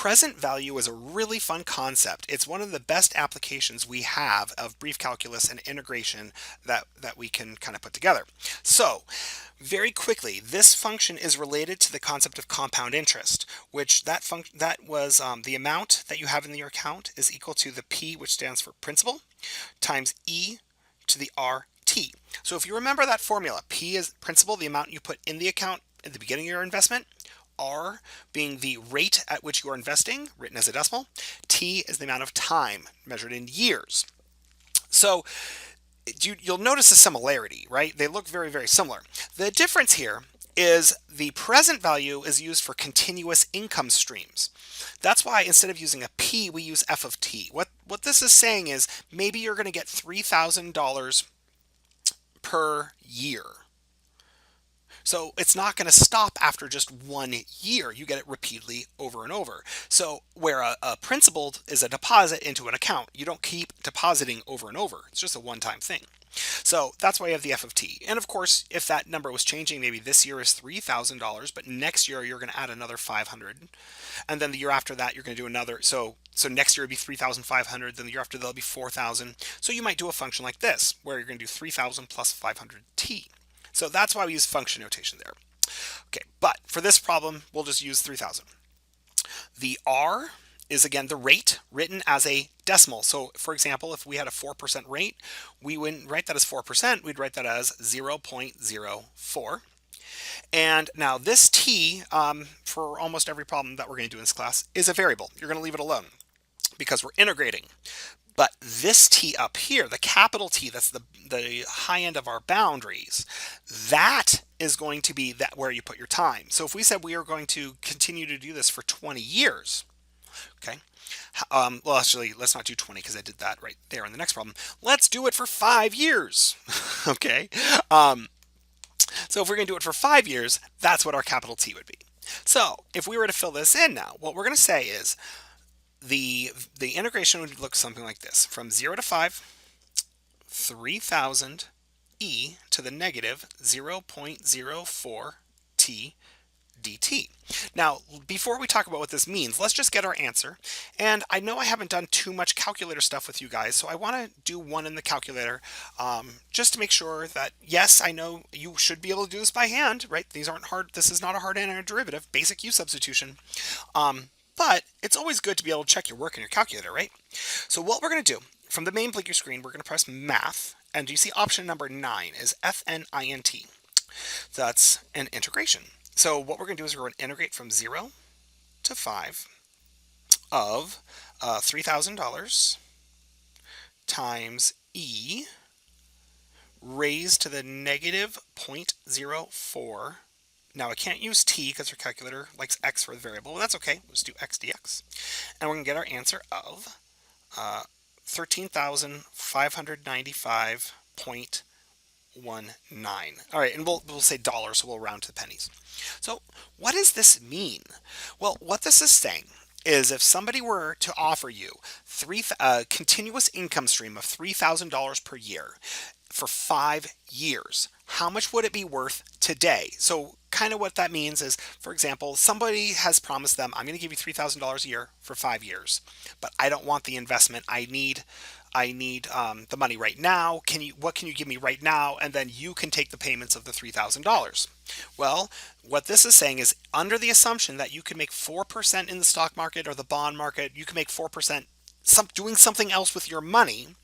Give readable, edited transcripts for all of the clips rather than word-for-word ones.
present value is a really fun concept. It's one of the best applications we have of brief calculus and integration that we can kind of put together. So very quickly, this function is related to the concept of compound interest, which that was the amount that you have in your account is equal to the P, which stands for principal, times E to the RT. So if you remember that formula, P is principal, the amount you put in the account at the beginning of your investment, R being the rate at which you are investing, written as a decimal, T is the amount of time measured in years. So you'll notice a similarity, right? They look very, very similar. The difference here is the present value is used for continuous income streams. That's why instead of using a P, we use F of T. What this is saying is maybe you're going to get $3,000 per year. So it's not going to stop after just 1 year. You get it repeatedly over and over. So where a principal is a deposit into an account, you don't keep depositing over and over. It's just a one-time thing. So that's why you have the F of T. And of course, if that number was changing, maybe this year is $3,000, but next year you're going to add another 500. And then the year after that, you're going to do another. So next year it'd be 3,500. Then the year after that'll be 4,000. So you might do a function like this, where you're going to do 3,000 plus 500T. So that's why we use function notation there. Okay, but for this problem, we'll just use 3,000. The R is again the rate written as a decimal. So for example, if we had a 4% rate, we wouldn't write that as 4%, we'd write that as 0.04. And now this T, for almost every problem that we're going to do in this class, is a variable. You're going to leave it alone because we're integrating. But this T up here, the capital T, that's the high end of our boundaries, that is going to be that where you put your time. So if we said we are going to continue to do this for 20 years, okay, well, actually, let's not do 20 because I did that right there in the next problem. Let's do it for 5 years, okay? So if we're going to do it for 5 years, that's what our capital T would be. So if we were to fill this in now, what we're going to say is, the integration would look something like this. From 0 to 5, 3,000 e to the negative 0.04 t dt. Now, before we talk about what this means, let's just get our answer. And I know I haven't done too much calculator stuff with you guys, so I want to do one in the calculator just to make sure that, yes, I know you should be able to do this by hand, right? These aren't hard. This is not a hard antiderivative, basic U substitution. But it's always good to be able to check your work in your calculator, right? So what we're going to do, from the main blinker screen, we're going to press Math, and you see option number 9 is FNINT. So that's an integration. So what we're going to do is we're going to integrate from 0 to 5 of $3,000 times E raised to the negative 0.04. Now I can't use t because our calculator likes x for the variable. Well, that's okay. Let's do x dx. And we're going to get our answer of 13,595.19. All right, and we'll say dollars, so we'll round to the pennies. So what does this mean? Well, what this is saying is if somebody were to offer you a continuous income stream of $3,000 per year for 5 years, how much would it be worth today? So kind of what that means is, for example, somebody has promised them, I'm going to give you $3,000 a year for 5 years, but I don't want the investment. I need the money right now. What can you give me right now? And then you can take the payments of the $3,000. Well, what this is saying is under the assumption that you can make 4% in the stock market or the bond market, you can make 4% doing something else with your money,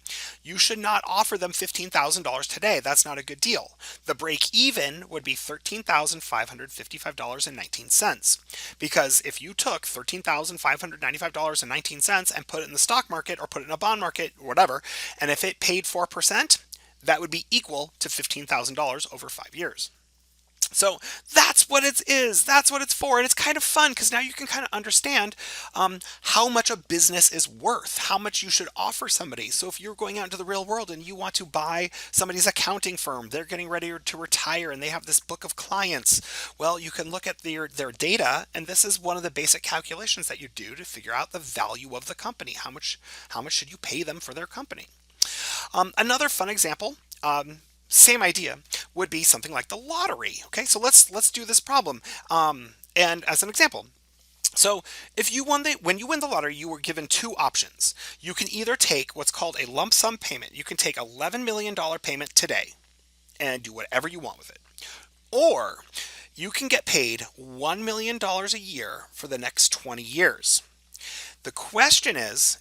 you should not offer them $15,000 today. That's not a good deal. The break even would be $13,555.19. Because if you took $13,595.19 and put it in the stock market or put it in a bond market, or whatever, and if it paid 4%, that would be equal to $15,000 over 5 years. So that's what it is. That's what it's for. And it's kind of fun because now you can kind of understand how much a business is worth, how much you should offer somebody. So if you're going out into the real world and you want to buy somebody's accounting firm, they're getting ready to retire and they have this book of clients. Well, you can look at their data, and this is one of the basic calculations that you do to figure out the value of the company. How much should you pay them for their company? Another fun example, same idea, would be something like the lottery. Okay, so let's do this problem. And as an example, So if you when you win the lottery, you were given two options. You can either take what's called a lump sum payment. You can take $11 million payment today and do whatever you want with it. Or you can get paid $1 million a year for the next 20 years. The question is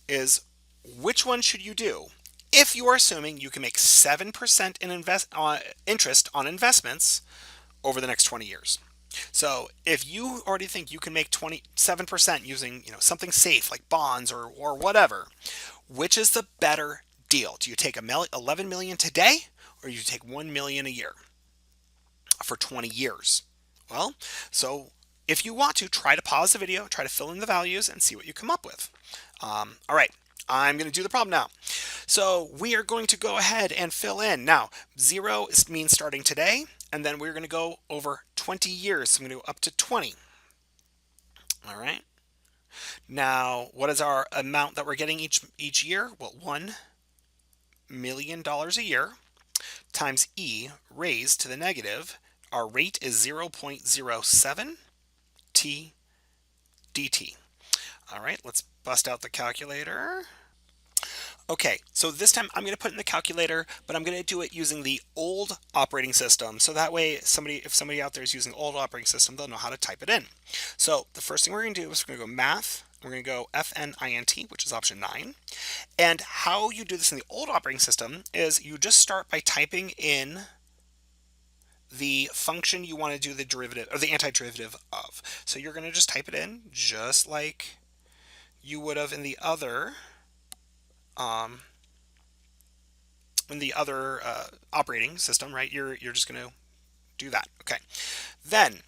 which one should you do? If you are assuming you can make 7% in interest on investments over the next 20 years. So if you already think you can make 27% using, something safe like bonds or whatever, which is the better deal? Do you take 11 million today, or do you take 1 million a year for 20 years? Well, so if you want to, try to pause the video, try to fill in the values and see what you come up with. All right, I'm going to do the problem now. So we are going to go ahead and fill in. Now, 0 means starting today, and then we're going to go over 20 years. So I'm going to go up to 20. All right. Now, what is our amount that we're getting each year? Well, $1 million a year times e raised to the negative. Our rate is 0.07 t dt. All right, let's bust out the calculator. Okay, so this time I'm going to put in the calculator, but I'm going to do it using the old operating system. So that way, if somebody out there is using the old operating system, they'll know how to type it in. So the first thing we're going to do is we're going to go math. We're going to go FNINT, which is option 9. And how you do this in the old operating system is you just start by typing in the function you want to do the derivative or the antiderivative of. So you're going to just type it in just like you would have in the other operating system, right? You're just going to do that. Okay. Then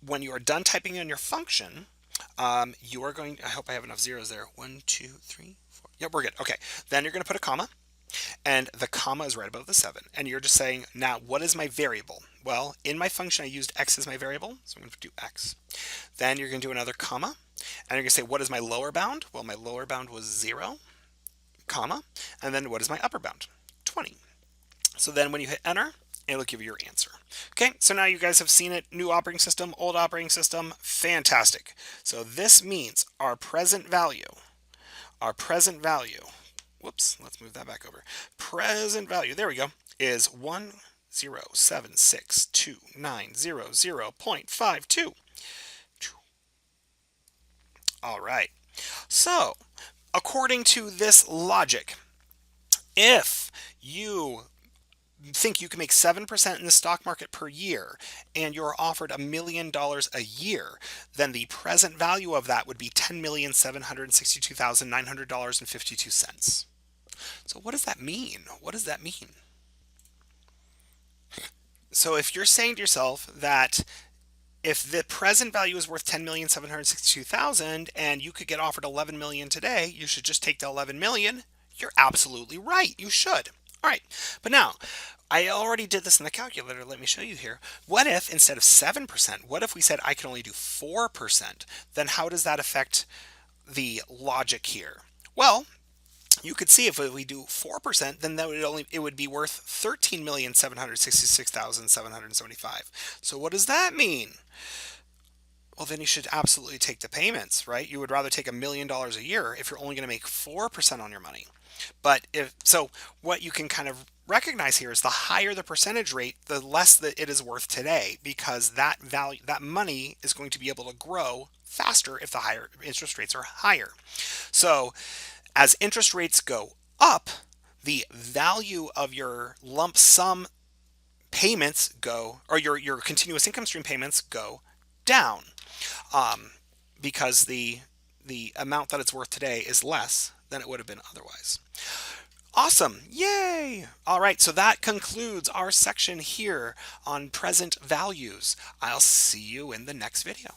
when you are done typing in your function, you are going, I hope I have enough zeros there. 1, 2, 3, 4. Yep, we're good. Okay. Then you're going to put a comma, and the comma is right above the 7. And you're just saying, now what is my variable? Well, in my function, I used x as my variable, so I'm going to do x. Then you're going to do another comma, and you're going to say, what is my lower bound? Well, my lower bound was 0, comma, and then what is my upper bound? 20. So then when you hit enter, it'll give you your answer. Okay, so now you guys have seen it. New operating system, old operating system, fantastic. So this means our present value, whoops, let's move that back over. Present value, there we go, is 1076290.52. All right, so according to this logic, if you think you can make 7% in the stock market per year and you're offered $1 million a year, then the present value of that would be $10,762,900.52. So what does that mean? What does that mean? So if you're saying to yourself that if the present value is worth 10,762,000 and you could get offered 11 million today, you should just take the 11 million. You're absolutely right. You should. All right. But now, I already did this in the calculator. Let me show you here. What if instead of 7%, what if we said I can only do 4%? Then how does that affect the logic here? Well, you could see if we do 4%, then it would be worth 13,766,775. So what does that mean? Well, then you should absolutely take the payments, right? You would rather take $1 million a year if you're only going to make 4% on your money. But what you can kind of recognize here is the higher the percentage rate, the less that it is worth today, because that money is going to be able to grow faster if the higher interest rates are higher. So as interest rates go up, the value of your lump sum payments or your continuous income stream payments go down, because the amount that it's worth today is less than it would have been otherwise. Awesome. Yay. All right. So that concludes our section here on present values. I'll see you in the next video.